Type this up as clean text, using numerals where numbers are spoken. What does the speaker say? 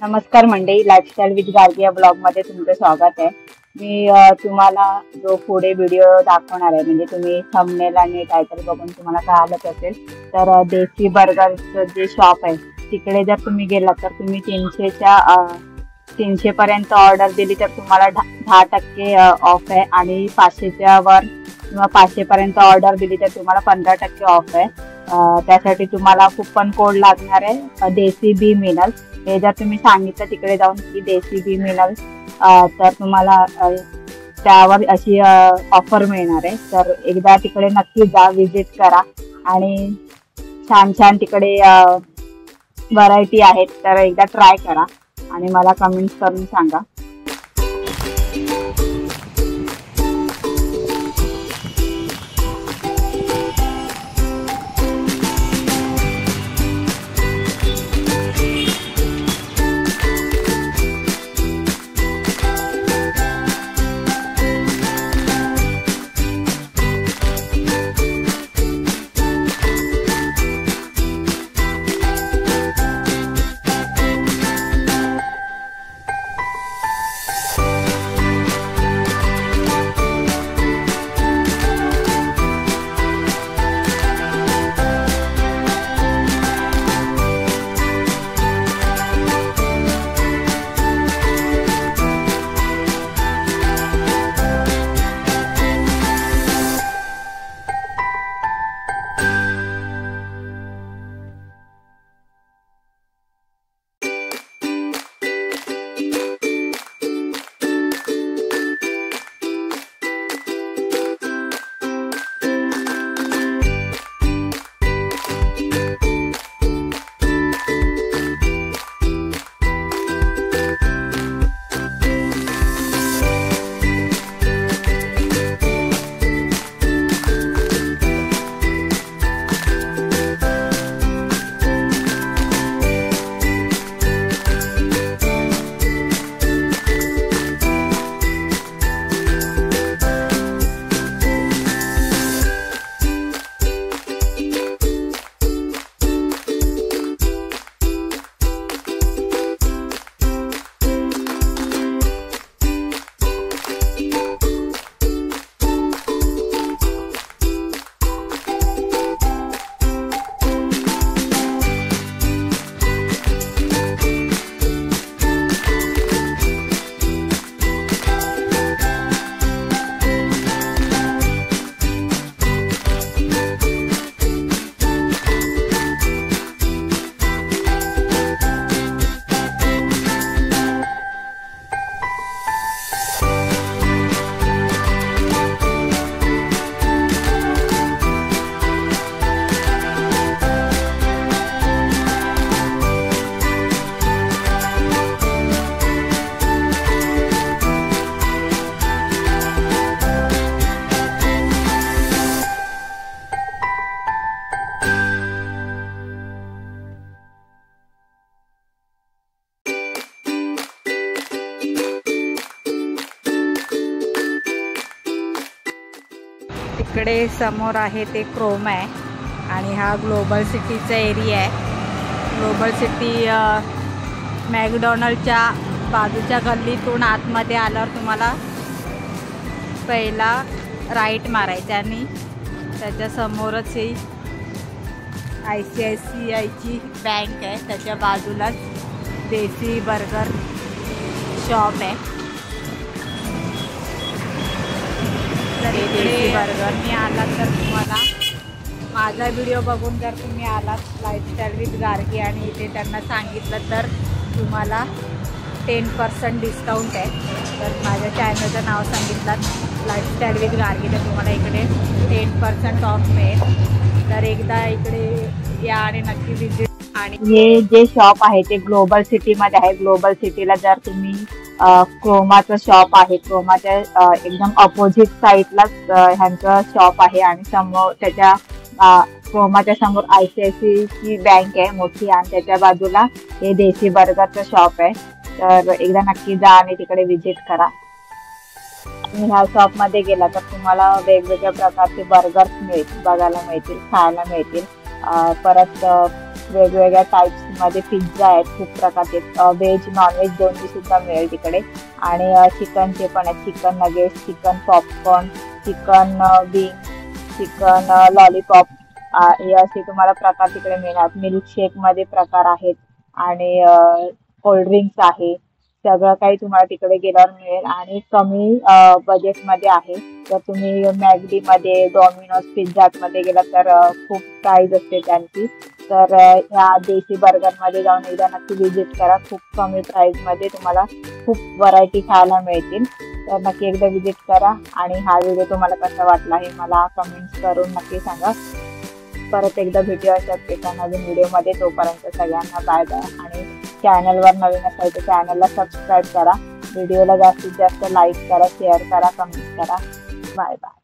नमस्कार मंडळी, lifestyle with Gargi या ब्लॉग मध्ये तुमचं स्वागत आहे। मी तुम्हाला जो पुढे व्हिडिओ दाखवणार आहे, म्हणजे तुम्ही थंबनेल आणि टायटल बघून तुम्हाला कळालंच असेल, तर देसी बर्गरचं जे शॉप आहे तिकडे जर तुम्ही गेलात तर तुम्ही 300 पर्यंत ऑर्डर दिली तर तुम्हाला 10% ऑफ आहे, आणि 500च्या वर किंवा 500 पर्यंत ऑर्डर दिली तर तुम्हाला 15% ऑफ आहे। त्यासाठी तुम्हाला कुपन कोड लागणार आहे, देसी बी मिनल। हे जर तुम्ही सांगितलं तिकडे जाऊन की देसी बी मिनल, तर तुम्हाला त्यावर अशी ऑफर मिळणार आहे। तर एकदा तिकडे नक्की जा, विजिट करा, आणि छान छान तिकडे व्हरायटी आहेत, तर एकदा ट्राय करा आणि मला कमेंट्स करून सांगा। तिकडे समोर आहे ते क्रोम आहे, आणि हा ग्लोबल सिटीचा एरिया आहे। ग्लोबल सिटी मॅकडॉनल्डच्या बाजूच्या गल्लीतून आतमध्ये आल्यावर तुम्हाला पहिला राईट मारायचा, आणि त्याच्या समोरच ही ICICIची बँक आहे, त्याच्या बाजूलाच देसी बर्गर शॉप आहे। देसी बर्गर मी आलात तर तुम्हाला माझा व्हिडिओ बघून जर तुम्ही आलात लाईफस्टाईल विथ गार्गी आणि इथे त्यांना सांगितलं तर तुम्हाला 10% डिस्काउंट आहे। तर माझ्या चॅनलचं नाव सांगितलं लाईफस्टाईल विथ गार्गी तर तुम्हाला इकडे 10% ऑफ मिळेल। तर एकदा इकडे या आणि नक्की विजिट। आणि हे जे शॉप आहे ते ग्लोबल सिटीमध्ये आहे। ग्लोबल सिटीला जर तुम्ही क्रोमाचं शॉप आहे, क्रोमाच्या एकदम अपोजिट साईडलाच ह्यांचं शॉप आहे, आणि समोर त्याच्या क्रोमाच्या समोर ICICIची बँक आहे मोठी, आणि त्याच्या बाजूला हे देसी बर्गरचं शॉप आहे। तर एकदा नक्की जा आणि तिकडे विजिट करा। ह्या शॉप मध्ये गेला तर तुम्हाला वेगवेगळ्या प्रकारचे बर्गर्स बघायला मिळतील, खायला मिळतील। परत वेगवेगळ्या टाईप्समध्ये पिझ्झा आहेत, खूप प्रकारचे व्हेज नॉनव्हेज दोन्ही सुद्धा मिळेल तिकडे. आणि चिकनचे पण आहेत, chicken nuggets, chicken popcorn, chicken wing, chicken lollipop, हे असे तुम्हाला प्रकार तिकडे मिळणार. मिल्कशेकमध्ये प्रकार आहेत आणि कोल्ड्रिंक्स आहे. सगळं काही तुम्हाला तिकडे गेल्यावर मिळेल आणि कमी बजेटमध्ये आहे. जर तुम्ही मॅगडीमध्ये, डॉमिनोज, पिझ्झा हटमध्ये गेलात तर खूप प्राईज असते त्यांची. तर ह्या देशी बर्गरमध्ये जाऊन एकदा नक्की व्हिजिट करा. खूप कमी प्राईजमध्ये तुम्हाला खूप व्हरायटी खायला मिळतील. तर नक्की एकदा व्हिजिट करा. आणि हा व्हिडिओ तुम्हाला कसा वाटला हे मला कमेंट्स करून नक्की सांगा. परत एकदा भेटूया अशाच एका नवीन व्हिडिओमध्ये. तोपर्यंत सगळ्यांना बाय बाय. आणि चॅनलवर नवीन असाल तर चॅनलला सबस्क्राईब करा. व्हिडिओला जास्तीत जास्त लाईक करा, शेअर करा, कमेंट करा. Bye bye.